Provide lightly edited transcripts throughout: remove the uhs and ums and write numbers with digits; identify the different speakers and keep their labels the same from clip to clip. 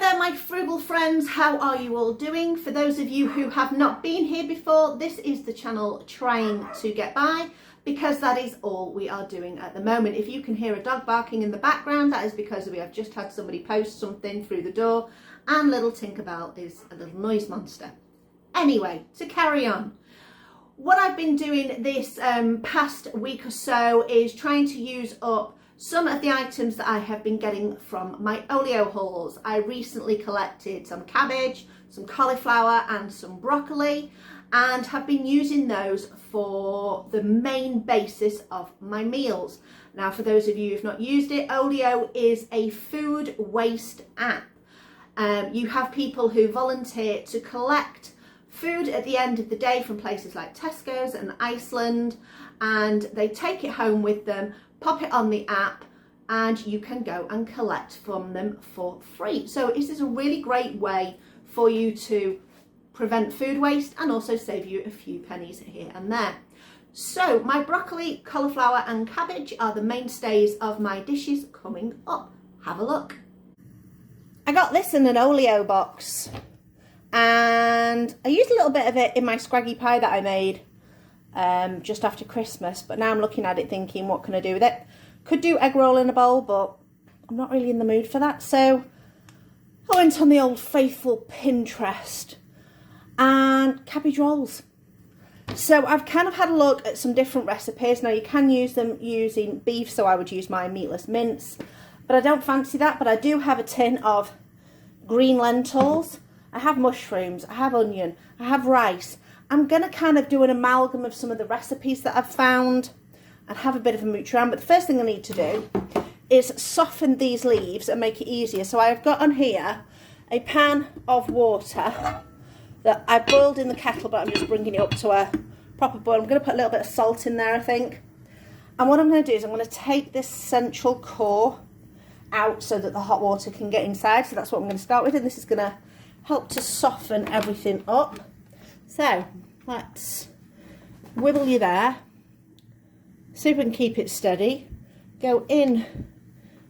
Speaker 1: there, my frugal friends, how are you all doing? For those of you who have not been here before, this is the channel trying to get by, because that is all we are doing at the moment. If you can hear a dog barking in the background, that is because we have just had somebody post something through the door, and little Tinkerbell is a little noise monster. Anyway, to carry on. What I've been doing this past week or so is trying to use up some of the items that I have been getting from my Olio hauls. I recently collected some cabbage, some cauliflower and some broccoli, and have been using those for the main basis of my meals. Now, for those of you who've not used it, Olio is a food waste app. You have people who volunteer to collect food at the end of the day from places like Tesco's and Iceland, and they take it home with them, pop it on the app, and you can go and collect from them for free. So this is a really great way for you to prevent food waste and also save you a few pennies here and there. So my broccoli, cauliflower and cabbage are the mainstays of my dishes coming up. Have a look. I got this in an Olio box, and I used a little bit of it in my scraggy pie that I made just after Christmas, but now I'm looking at it thinking, what can I do with it? Could do egg roll in a bowl, but I'm not really in the mood for that, so I went on the old faithful Pinterest and cabbage rolls. So I've kind of had a look at some different recipes. Now, you can use them using beef, so I would use my meatless mince, but I don't fancy that. But I do have a tin of green lentils, I have mushrooms, I have onion, I have rice. I'm going to kind of do an amalgam of some of the recipes that I've found and have a bit of a mooch around. But the first thing I need to do is soften these leaves and make it easier. So I've got on here a pan of water that I boiled in the kettle, but I'm just bringing it up to a proper boil. I'm going to put a little bit of salt in there, I think. And what I'm going to do is I'm going to take this central core out so that the hot water can get inside. So that's what I'm going to start with, and this is going to help to soften everything up. So let's wibble you there. See if we can keep it steady. Go in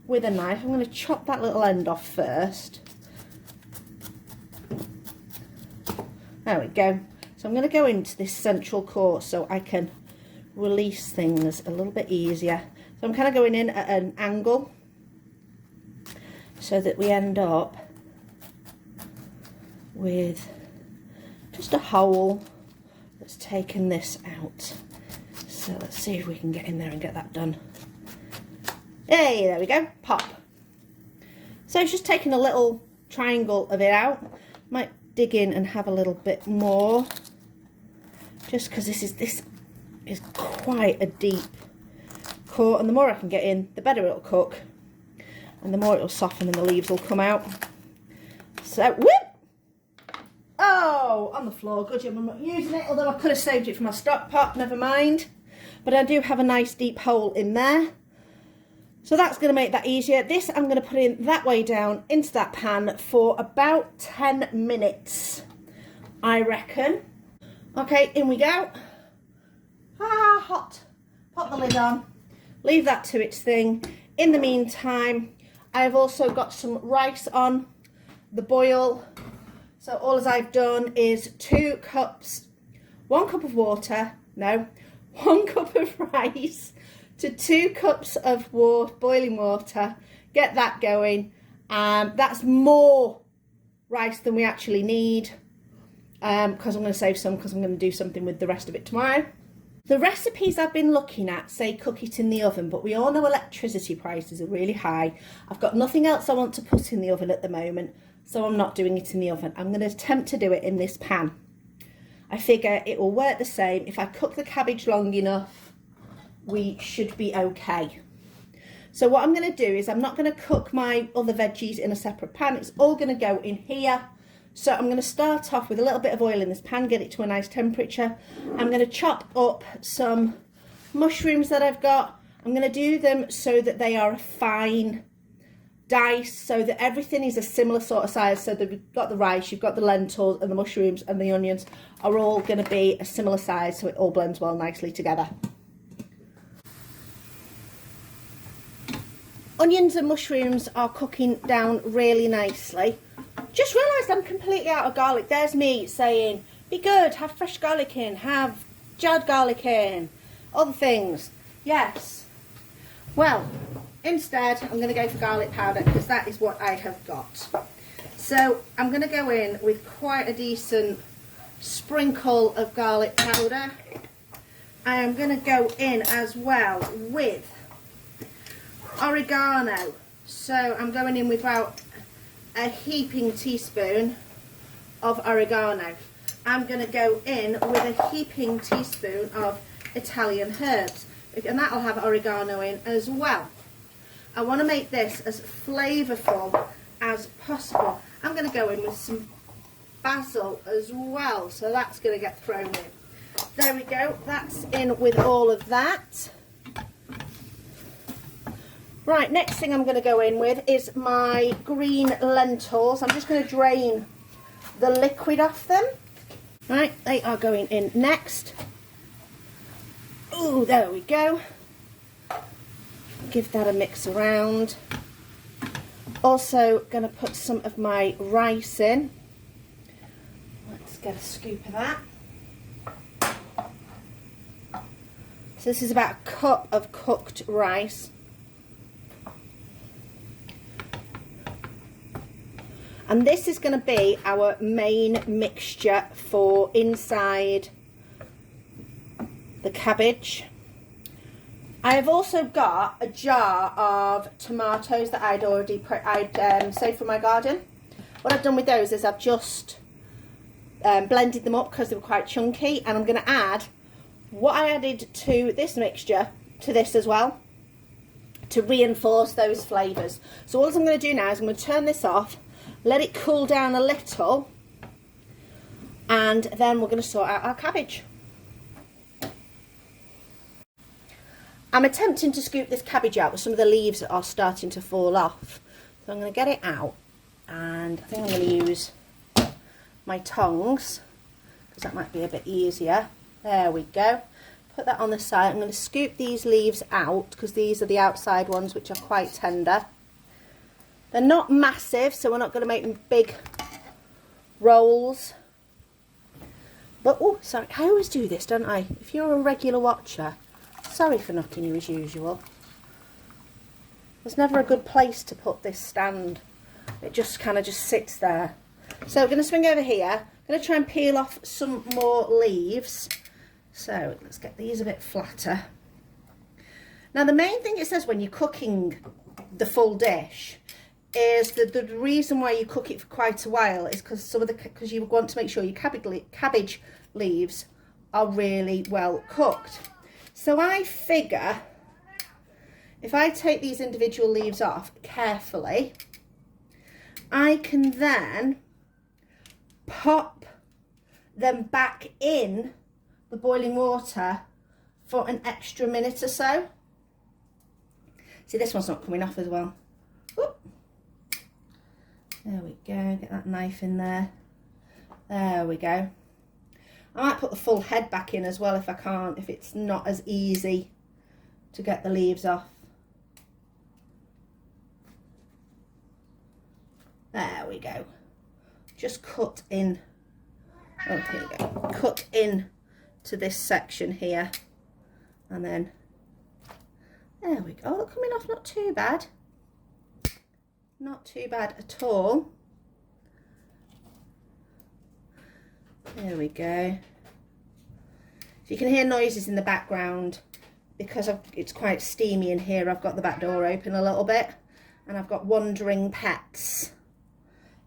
Speaker 1: with a knife. I'm going to chop that little end off first. There we go. So I'm going to go into this central core so I can release things a little bit easier. So I'm kind of going in at an angle so that we end up with just a hole that's taken this out. So let's see if we can get in there and get that done. Hey, there we go, pop. So it's just taking a little triangle of it out. Might dig in and have a little bit more, just because this is quite a deep core, and the more I can get in, the better it'll cook, and the more it'll soften and the leaves will come out. So, whoop! Oh, on the floor. Good job I'm not using it, although I could have saved it for my stock pot, never mind. But I do have a nice deep hole in there. So that's going to make that easier. This I'm going to put in that way down into that pan for about 10 minutes, I reckon. Okay, in we go. Ah, hot. Pop the lid on. Leave that to its thing. In the meantime, I've also got some rice on the boil. So all as I've done is 2 cups, 1 cup of water, no, 1 cup of rice to 2 cups of boiling water. Get that going. That's more rice than we actually need, because I'm going to save some because I'm going to do something with the rest of it tomorrow. The recipes I've been looking at say cook it in the oven, but we all know electricity prices are really high. I've got nothing else I want to put in the oven at the moment, so I'm not doing it in the oven. I'm going to attempt to do it in this pan. I figure it will work the same. If I cook the cabbage long enough, we should be okay. So what I'm going to do is I'm not going to cook my other veggies in a separate pan. It's all going to go in here. So I'm going to start off with a little bit of oil in this pan, get it to a nice temperature. I'm going to chop up some mushrooms that I've got. I'm going to do them so that they are a fine dice, so that everything is a similar sort of size, so that you've got the rice, you've got the lentils and the mushrooms and the onions are all going to be a similar size, so it all blends well nicely together. Onions and mushrooms are cooking down really nicely. Just realised I'm completely out of garlic. There's me saying, be good, have fresh garlic in, have jarred garlic in, other things. Yes. Well, instead, I'm going to go for garlic powder because that is what I have got. So I'm going to go in with quite a decent sprinkle of garlic powder. I am going to go in as well with oregano. So I'm going in with about a heaping teaspoon of oregano. I'm going to go in with a heaping teaspoon of Italian herbs, and that'll have oregano in as well. I want to make this as flavourful as possible. I'm going to go in with some basil as well, so that's going to get thrown in. There we go, that's in with all of that. Right, next thing I'm going to go in with is my green lentils. I'm just going to drain the liquid off them. Right, they are going in next. Ooh, there we go. Give that a mix around. Also going to put some of my rice in. Let's get a scoop of that. So this is about a cup of cooked rice. And this is going to be our main mixture for inside the cabbage. I have also got a jar of tomatoes that I'd already saved from my garden. What I've done with those is I've just blended them up because they were quite chunky, and I'm going to add what I added to this mixture to this as well to reinforce those flavours. So all I'm going to do now is I'm going to turn this off, let it cool down a little, and then we're going to sort out our cabbage. I'm attempting to scoop this cabbage out, but some of the leaves are starting to fall off. So I'm going to get it out, and I think I'm going to use my tongs because that might be a bit easier. There we go. Put that on the side. I'm going to scoop these leaves out because these are the outside ones, which are quite tender. They're not massive, so we're not going to make them big rolls. But, oh, sorry, I always do this, don't I? If you're a regular watcher, sorry for knocking you as usual. There's never a good place to put this stand. It just kind of just sits there. So we're going to swing over here. I'm going to try and peel off some more leaves. So let's get these a bit flatter. Now the main thing it says when you're cooking the full dish is that the reason why you cook it for quite a while is because you want to make sure your cabbage leaves are really well cooked. So I figure if I take these individual leaves off carefully, I can then pop them back in the boiling water for an extra minute or so. See, this one's not coming off as well. Oop. There we go, get that knife in there. There we go. I might put the full head back in as well if it's not as easy to get the leaves off. There we go. Just cut in. Oh, here you go. Cut in to this section here, and then there we go. Oh, they're coming off not too bad. Not too bad at all. There we go. So you can hear noises in the background because it's quite steamy in here. I've got the back door open a little bit, and I've got wandering pets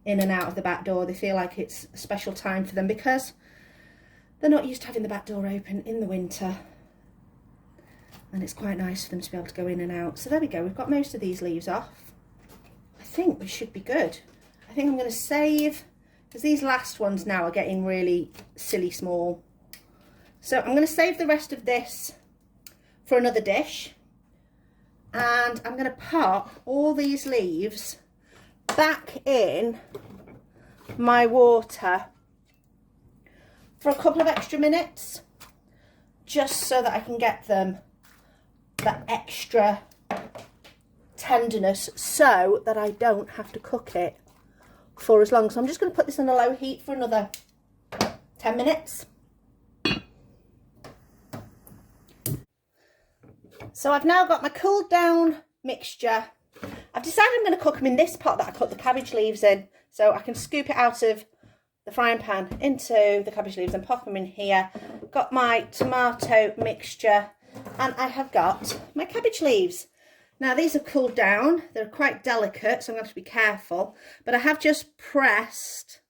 Speaker 1: in and out of the back door. They feel like it's a special time for them because they're not used to having the back door open in the winter, and it's quite nice for them to be able to go in and out. So there we go, we've got most of these leaves off. I think we should be good. I think I'm going to save, because these last ones now are getting really silly small. So I'm going to save the rest of this for another dish, and I'm going to pop all these leaves back in my water for a couple of extra minutes, just so that I can get them that extra tenderness, so that I don't have to cook it for as long. So I'm just going to put this on a low heat for another 10 minutes. So I've now got my cooled down mixture. I've decided I'm going to cook them in this pot that I cut the cabbage leaves in. So I can scoop it out of the frying pan into the cabbage leaves and pop them in here. Got my tomato mixture and I have got my cabbage leaves. Now these are cooled down. They're quite delicate, so I'm going to have to be careful. But I have just pressed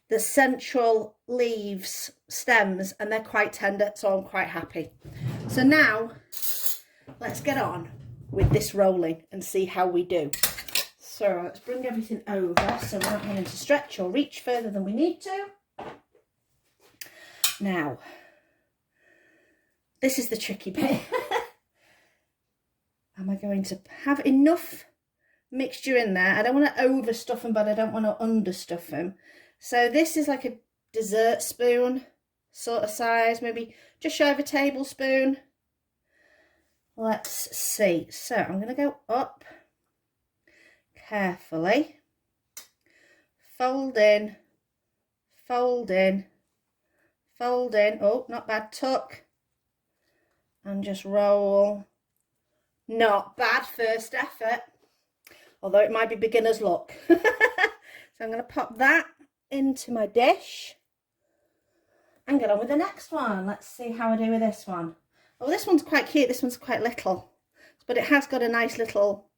Speaker 1: the central leaves stems and they're quite tender, so I'm quite happy. So now let's get on with this rolling and see how we do. So let's bring everything over so we're not having to stretch or reach further than we need to. Now, this is the tricky bit. Am I going to have enough mixture in there? I don't want to overstuff them, but I don't want to understuff them. So this is like a dessert spoon sort of size, maybe just shy of a tablespoon. Let's see. So I'm going to go up carefully, fold in, fold in, fold in. Oh, not bad. Tuck and just roll. Not bad first effort, although it might be beginner's luck. So I'm going to pop that into my dish and get on with the next one. Let's see how I do with this one. Oh, this one's quite cute. This one's quite little, but it has got a nice little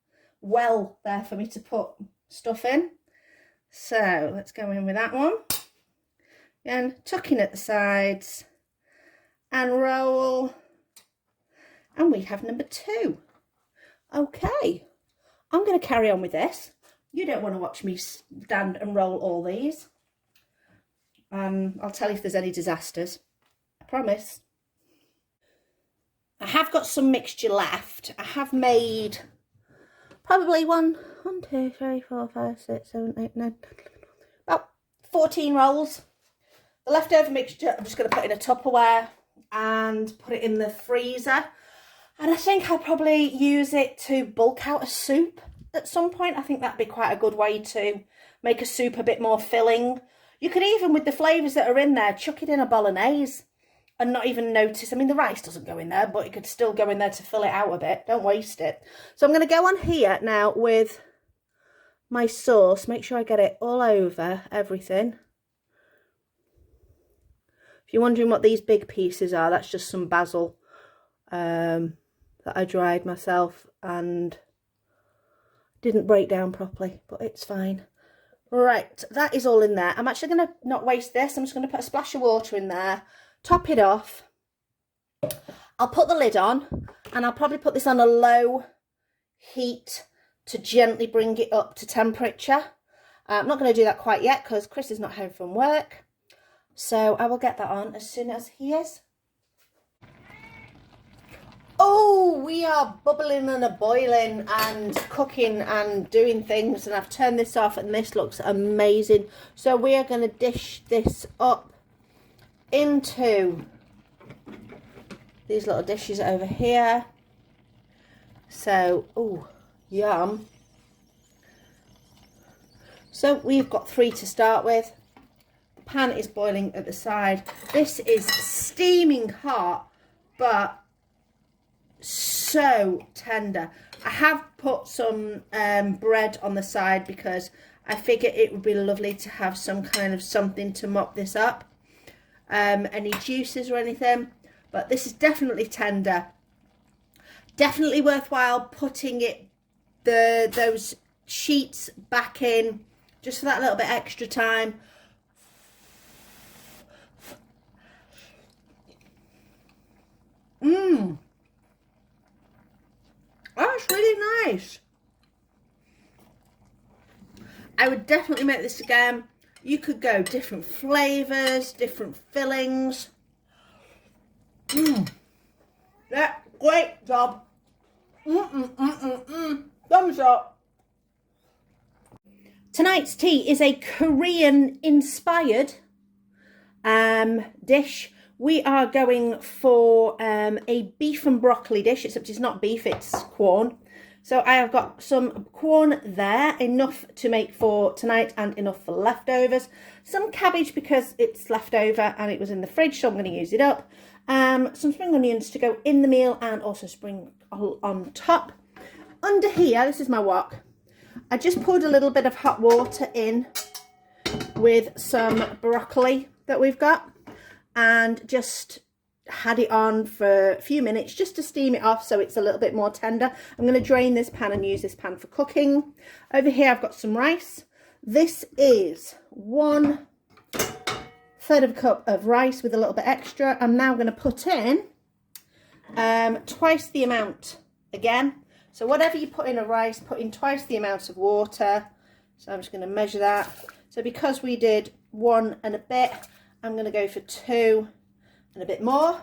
Speaker 1: well there for me to put stuff in. So let's go in with that one. And tuck in at the sides and roll. And we have number 2. Okay, I'm going to carry on with this. You don't want to watch me stand and roll all these. I'll tell you if there's any disasters. I promise. I have got some mixture left. I have made probably 1, 2, 3, 4, 5, 6, 7, 8, 9, about 14 rolls. The leftover mixture I'm just going to put in a Tupperware and put it in the freezer. And I think I'll probably use it to bulk out a soup at some point. I think that'd be quite a good way to make a soup a bit more filling. You could even, with the flavours that are in there, chuck it in a bolognese and not even notice. I mean, the rice doesn't go in there, but it could still go in there to fill it out a bit. Don't waste it. So I'm going to go on here now with my sauce. Make sure I get it all over everything. If you're wondering what these big pieces are, that's just some basil that I dried myself and didn't break down properly, but it's fine. Right, that is all in there. I'm actually going to not waste this. I'm just going to put a splash of water in there, top it off. I'll put the lid on and I'll probably put this on a low heat to gently bring it up to temperature. I'm not going to do that quite yet because Chris is not home from work. So I will get that on as soon as he is. Oh, we are bubbling and a-boiling and cooking and doing things, and I've turned this off and this looks amazing. So we are going to dish this up into these little dishes over here. So, oh, yum. So we've got 3 to start with. The pan is boiling at the side. This is steaming hot, but so tender. I have put some bread on the side because I figure it would be lovely to have some kind of something to mop this up. Any juices or anything, but this is definitely tender. Definitely worthwhile putting it those sheets back in just for that little bit extra time. That's really nice. I would definitely make this again. You could go different flavours, different fillings. Yeah, great job. Thumbs up. Tonight's tea is a Korean inspired dish. We are going for a beef and broccoli dish, except it's not beef, it's corn. So I have got some corn there, enough to make for tonight and enough for leftovers. Some cabbage because it's left over and it was in the fridge, so I'm going to use it up. Some spring onions to go in the meal and also sprinkle on top. Under here, this is my wok. I just poured a little bit of hot water in with some broccoli that we've got and just had it on for a few minutes just to steam it off so it's a little bit more tender. I'm going to drain this pan and use this pan for cooking. Over here I've got some rice. This is 1/3 of a cup of rice with a little bit extra. I'm now going to put in twice the amount again. So whatever you put in a rice, put in twice the amount of water. So I'm just going to measure that. So because we did 1 and a bit, I'm going to go for 2 and a bit more.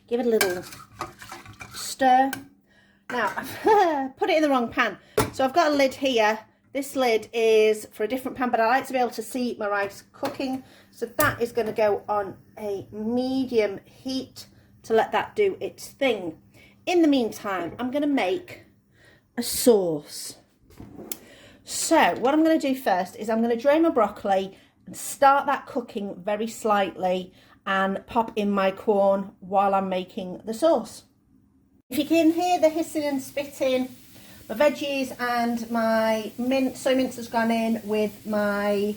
Speaker 1: Give it a little stir. Now, I've put it in the wrong pan. So I've got a lid here. This lid is for a different pan, but I like to be able to see my rice cooking. So that is going to go on a medium heat to let that do its thing. In the meantime, I'm going to make a sauce. So what I'm going to do first is I'm going to drain my broccoli and start that cooking very slightly and pop in my corn while I'm making the sauce. If you can hear the hissing and spitting, my veggies and my soy mince has gone in with my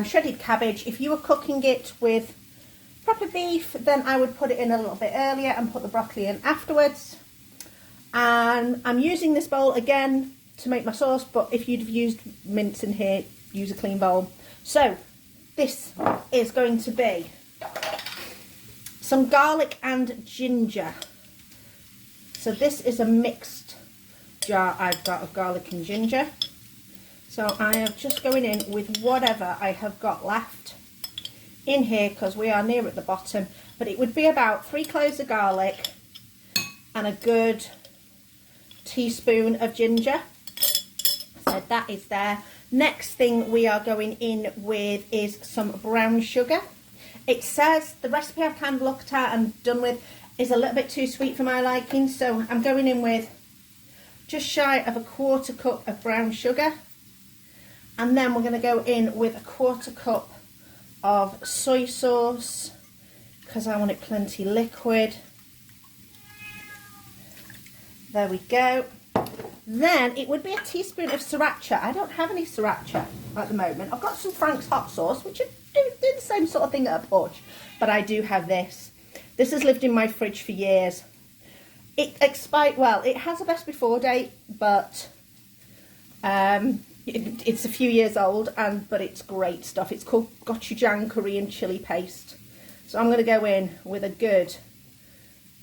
Speaker 1: shredded cabbage. If you were cooking it with proper beef, then I would put it in a little bit earlier and put the broccoli in afterwards. And I'm using this bowl again to make my sauce, but if you'd have used mince in here, use a clean bowl. So this is going to be some garlic and ginger. So this is a mixed jar I've got of garlic and ginger. So I am just going in with whatever I have got left in here because we are near at the bottom. But it would be about 3 cloves of garlic and a good teaspoon of ginger. So that is there. Next thing we are going in with is some brown sugar. It says the recipe I've kind of looked at and done with is a little bit too sweet for my liking, so I'm going in with just shy of a 1/4 cup of brown sugar, and then we're going to go in with a 1/4 cup of soy sauce because I want it plenty liquid. There we go. Then it would be a teaspoon of sriracha. I don't have any sriracha at the moment. I've got some Frank's hot sauce, which do the same sort of thing at a push, but I do have this. This has lived in my fridge for years. It expired, well, it has a best before date, but it's a few years old, but it's great stuff. It's called gochujang Korean chili paste. So I'm going to go in with a good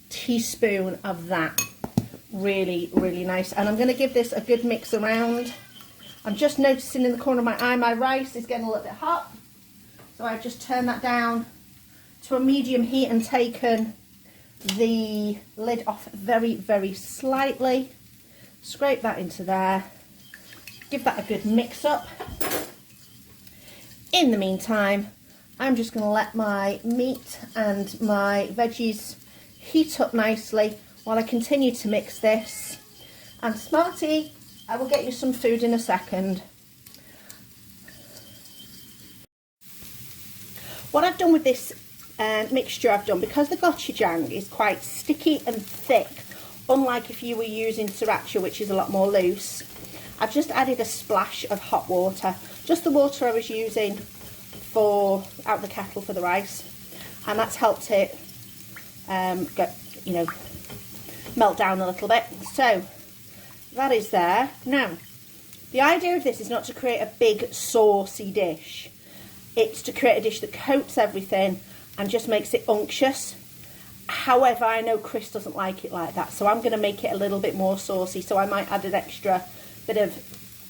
Speaker 1: teaspoon of that. Really, really nice. And I'm going to give this a good mix around. I'm just noticing in the corner of my eye, my rice is getting a little bit hot. So I've just turned that down to a medium heat and taken the lid off very, very slightly. Scrape that into there. Give that a good mix up. In the meantime, I'm just going to let my meat and my veggies heat up nicely while I continue to mix this. And Smarty, I will get you some food in a second. What I've done with this mixture because the gochujang is quite sticky and thick, unlike if you were using sriracha, which is a lot more loose, I've just added a splash of hot water, just the water I was using out the kettle for the rice, and that's helped it melt down a little bit. So that is there. Now, the idea of this is not to create a big saucy dish. It's to create a dish that coats everything and just makes it unctuous. However, I know Chris doesn't like it like that, so I'm going to make it a little bit more saucy. So I might add an extra bit of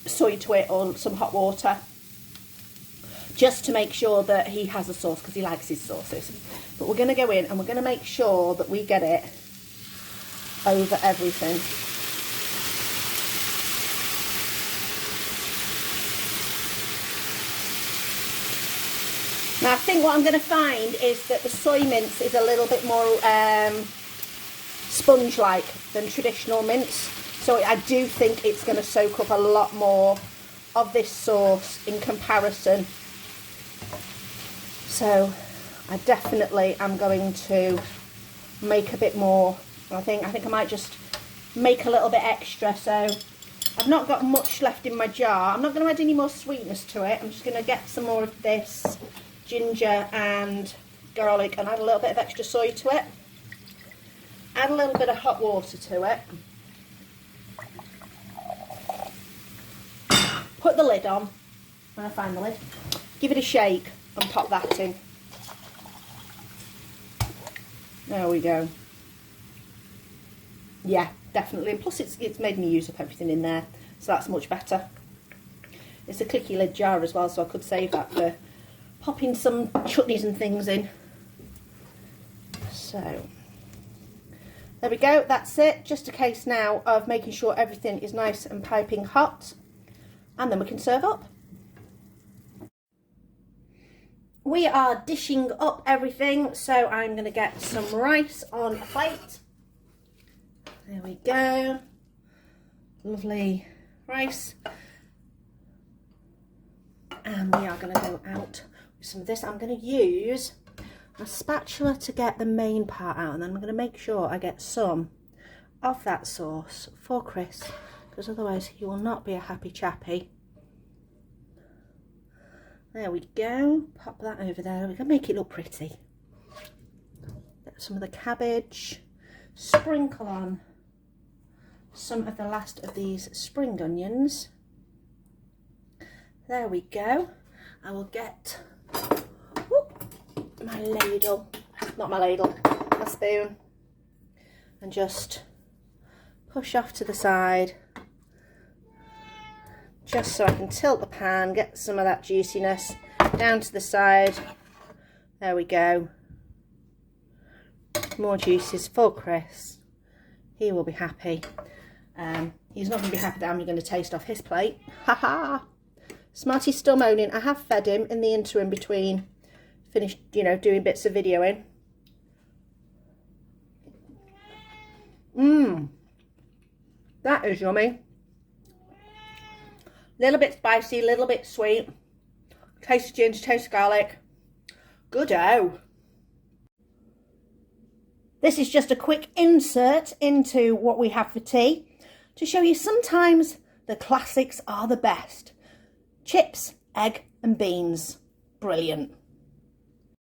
Speaker 1: soy to it or some hot water, just to make sure that he has a sauce, because he likes his sauces. But we're going to go in and we're going to make sure that we get it over everything. Now I think what I'm going to find is that the soy mince is a little bit more sponge-like than traditional mince. So I do think it's going to soak up a lot more of this sauce in comparison. So I definitely am going to make a bit more. I think I might just make a little bit extra. So I've not got much left in my jar. I'm not going to add any more sweetness to it. I'm just going to get some more of this ginger and garlic and add a little bit of extra soy to it. Add a little bit of hot water to it. Put the lid on when I find the lid. Give it a shake and pop that in. There we go. Yeah, definitely. And plus it's made me use up everything in there, so that's much better. It's a clicky lid jar as well, so I could save that for popping some chutneys and things in. So there we go, that's it. Just a case now of making sure everything is nice and piping hot, and then we can serve up. We are dishing up everything, so I'm going to get some rice on a plate. There we go. Lovely rice. And we are going to go out with some of this. I'm going to use a spatula to get the main part out, and then I'm going to make sure I get some of that sauce for Chris, because otherwise he will not be a happy chappy. There we go. Pop that over there. We can make it look pretty. Get some of the cabbage. Sprinkle on some of the last of these spring onions. There we go. I will get my ladle, not my ladle, my spoon, and just push off to the side, just so I can tilt the pan, get some of that juiciness down to the side. There we go. More juices for Chris. He will be happy. He's not going to be happy that I'm going to taste off his plate. Haha. Smarty's still moaning. I have fed him in the interim between finished, doing bits of videoing. That is yummy. Little bit spicy, little bit sweet. Taste of ginger, taste of garlic. Good-o. This is just a quick insert into what we have for tea to show you sometimes the classics are the best. Chips, egg and beans. Brilliant.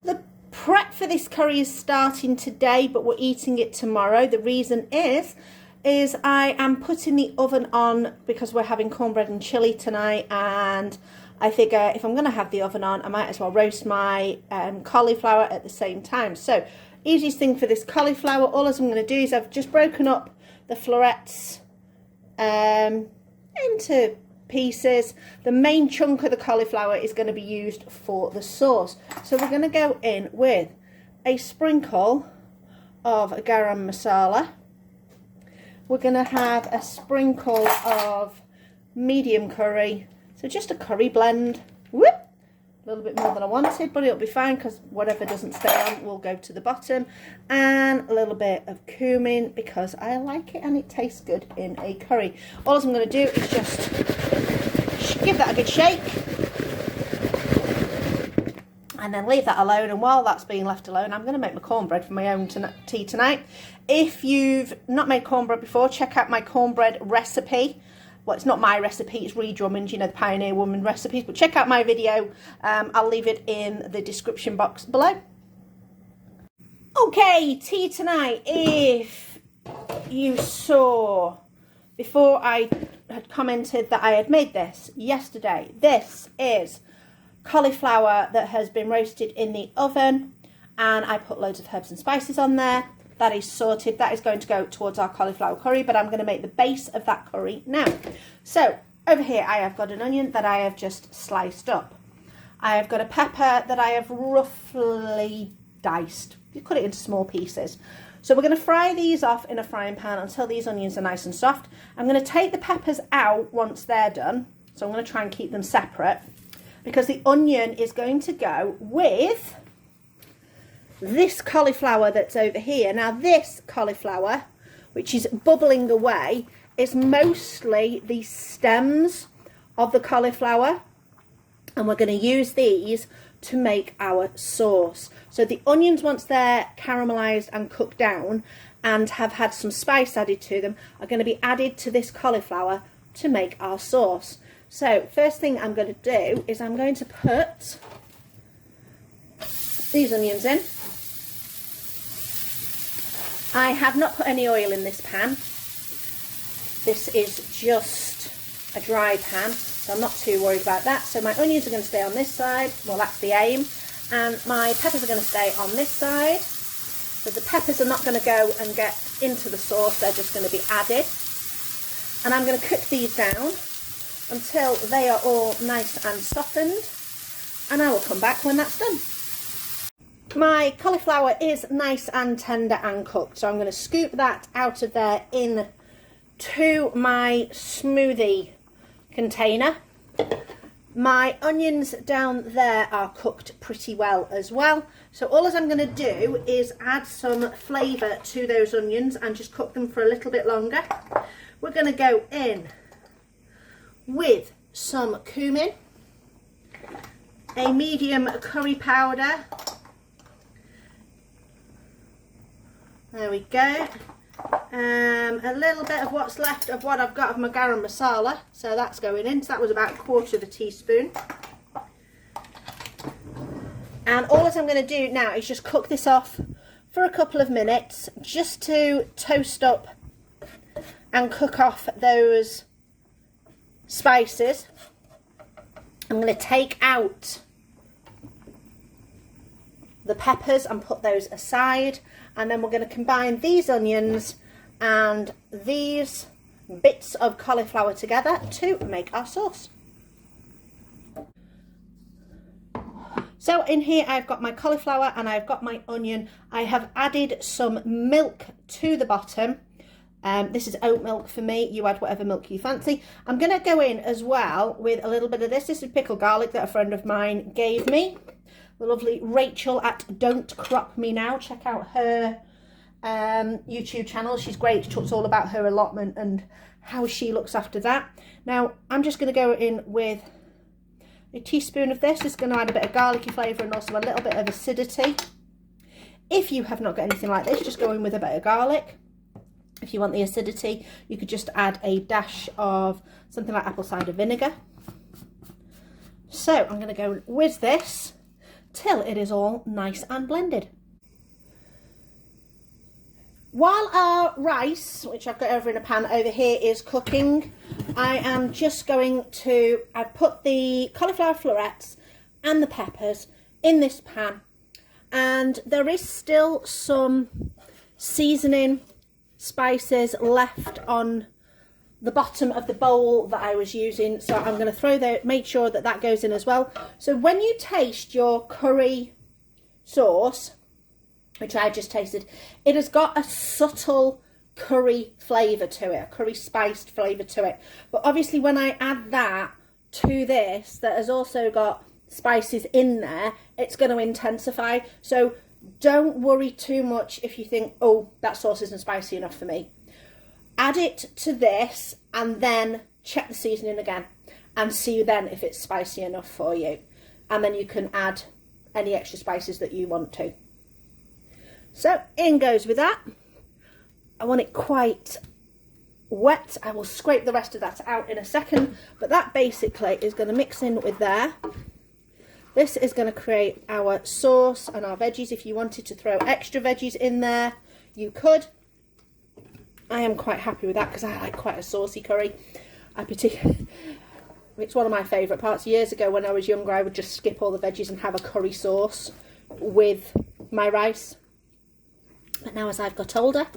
Speaker 1: The prep for this curry is starting today, but we're eating it tomorrow. The reason is I am putting the oven on because we're having cornbread and chilli tonight, and I figure if I'm going to have the oven on, I might as well roast my cauliflower at the same time. So easiest thing for this cauliflower, all I'm going to do is I've just broken up the florets into pieces. The main chunk of the cauliflower is going to be used for the sauce. So we're going to go in with a sprinkle of garam masala. We're going to have a sprinkle of medium curry. So just a curry blend. Whoop! A little bit more than I wanted, but it'll be fine because whatever doesn't stay on will go to the bottom. And a little bit of cumin because I like it and it tastes good in a curry. All I'm going to do is just give that a good shake and then leave that alone. And while that's being left alone, I'm going to make my cornbread for my own tea tonight. If you've not made cornbread before, check out my cornbread recipe. Well, it's not my recipe, it's Ree Drummond's, the Pioneer Woman recipes. But check out my video. I'll leave it in the description box below. Okay, tea tonight. If you saw before I had commented that I had made this yesterday, this is cauliflower that has been roasted in the oven, and I put loads of herbs and spices on there. That is sorted. That is going to go towards our cauliflower curry, but I'm going to make the base of that curry now. So over here I have got an onion that I have just sliced up. I have got a pepper that I have roughly diced. You cut it into small pieces. So we're going to fry these off in a frying pan until these onions are nice and soft. I'm going to take the peppers out once they're done. So I'm going to try and keep them separate because the onion is going to go with this cauliflower that's over here. Now this cauliflower which is bubbling away, is mostly the stems of the cauliflower, and we're going to use these to make our sauce. So the onions, once they're caramelized and cooked down and have had some spice added to them, are going to be added to this cauliflower to make our sauce. So first thing I'm going to do is I'm going to put these onions in. I have not put any oil in this pan. This is just a dry pan, so I'm not too worried about that. So my onions are going to stay on this side, well, that's the aim, and my peppers are going to stay on this side. So the peppers are not going to go and get into the sauce, they're just going to be added. And I'm going to cook these down until they are all nice and softened, and I will come back when that's done. My cauliflower is nice and tender and cooked, so I'm going to scoop that out of there into my smoothie container. My onions down there are cooked pretty well as well, so all I'm going to do is add some flavour to those onions and just cook them for a little bit longer. We're going to go in with some cumin, a medium curry powder, there we go, a little bit of what's left of what I've got of my garam masala, so that's going in, so that was about 1/4 teaspoon. And all that I'm going to do now is just cook this off for a couple of minutes, just to toast up and cook off those spices. I'm going to take out the peppers and put those aside, and then we're going to combine these onions and these bits of cauliflower together to make our sauce. So in here I've got my cauliflower and I've got my onion. I have added some milk to the bottom. This is oat milk for me, you add whatever milk you fancy. I'm going to go in as well with a little bit of this. This is pickled garlic that a friend of mine gave me. The lovely Rachel at Don't Crop Me Now. Check out her YouTube channel. She's great. She talks all about her allotment and how she looks after that. Now I'm just going to go in with a teaspoon of this. It's going to add a bit of garlicky flavour and also a little bit of acidity. If you have not got anything like this, just go in with a bit of garlic. If you want the acidity, you could just add a dash of something like apple cider vinegar. So I'm going to go with this till it is all nice and blended. While our rice, which I've got over in a pan over here, is cooking, I am just going to, I've put the cauliflower florets and the peppers in this pan, and there is still some seasoning spices left on the bottom of the bowl that I was using, so I'm going to throw that, make sure that that goes in as well. So when you taste your curry sauce, which I just tasted, it has got a subtle curry flavour to it, a curry spiced flavour to it. But obviously when I add that to this, that has also got spices in there, it's going to intensify. So don't worry too much if you think, oh, that sauce isn't spicy enough for me. Add it to this and then check the seasoning again and see then if it's spicy enough for you. And then you can add any extra spices that you want to. So in goes with that. I want it quite wet. I will scrape the rest of that out in a second, but that basically is going to mix in with there. This is going to create our sauce and our veggies. If you wanted to throw extra veggies in there, you could. I am quite happy with that because I like quite a saucy curry. It's one of my favourite parts. Years ago when I was younger, I would just skip all the veggies and have a curry sauce with my rice. But now as I've got older,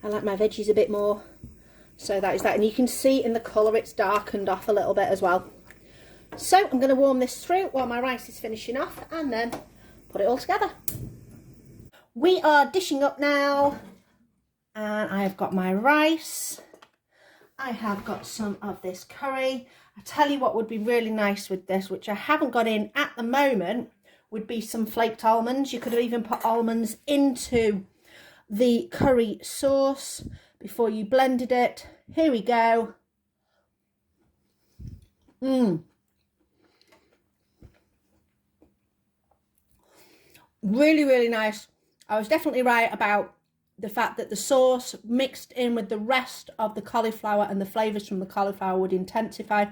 Speaker 1: I like my veggies a bit more. So that is that. And you can see in the colour it's darkened off a little bit as well. So I'm going to warm this through while my rice is finishing off and then put it all together. We are dishing up now. And I have got my rice. I have got some of this curry. I tell you what would be really nice with this, which I haven't got in at the moment, would be some flaked almonds. You could have even put almonds into the curry sauce, before you blended it. Here we go. Really, really nice. I was definitely right about the fact that the sauce mixed in with the rest of the cauliflower and the flavours from the cauliflower would intensify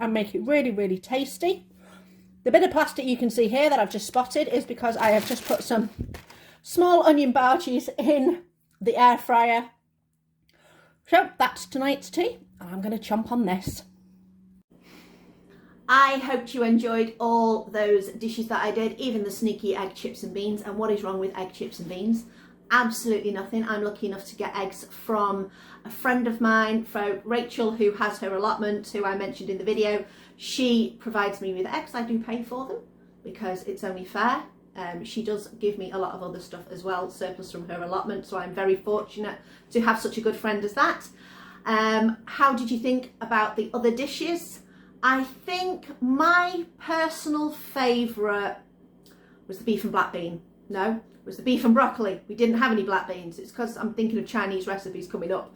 Speaker 1: and make it really, really tasty. The bit of plastic you can see here that I've just spotted is because I have just put some small onion bougies in the air fryer. So that's tonight's tea, and I'm going to chomp on this. I hoped you enjoyed all those dishes that I did, even the sneaky egg chips and beans. And what is wrong with egg chips and beans? Absolutely nothing. I'm lucky enough to get eggs from a friend of mine, Rachel, who has her allotment, who I mentioned in the video. She provides me with eggs. I do pay for them because it's only fair. She does give me a lot of other stuff as well, surplus from her allotment, so I'm very fortunate to have such a good friend as that. How did you think about the other dishes? I think my personal favourite was the beef and black bean. No, it was the beef and broccoli. We didn't have any black beans. It's because I'm thinking of Chinese recipes coming up.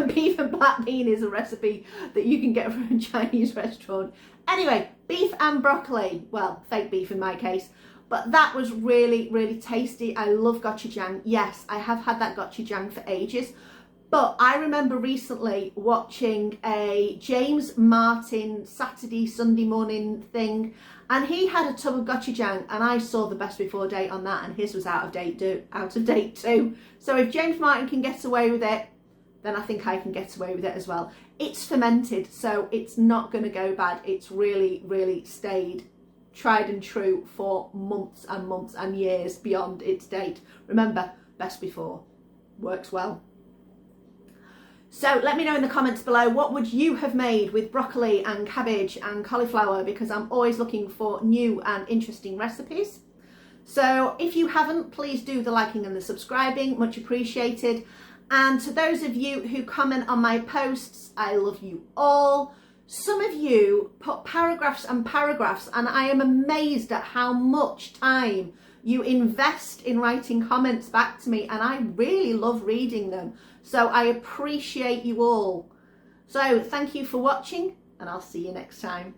Speaker 1: Beef and black bean is a recipe that you can get from a Chinese restaurant. Anyway, beef and broccoli. Well, fake beef in my case. But that was really, really tasty. I love gochujang. Yes, I have had that gochujang for ages. But I remember recently watching a James Martin Saturday, Sunday morning thing, and he had a tub of gochujang, and I saw the best before date on that, and his was out of date too. So if James Martin can get away with it, then I think I can get away with it as well. It's fermented, so it's not going to go bad. It's really, really stayed tried and true for months and months and years beyond its date. Remember, best before. Works well. So let me know in the comments below, what would you have made with broccoli and cabbage and cauliflower, because I'm always looking for new and interesting recipes. So if you haven't, please do the liking and the subscribing, much appreciated. And to those of you who comment on my posts, I love you all. Some of you put paragraphs and paragraphs, and I am amazed at how much time you invest in writing comments back to me, and I really love reading them. So I appreciate you all. So thank you for watching, and I'll see you next time.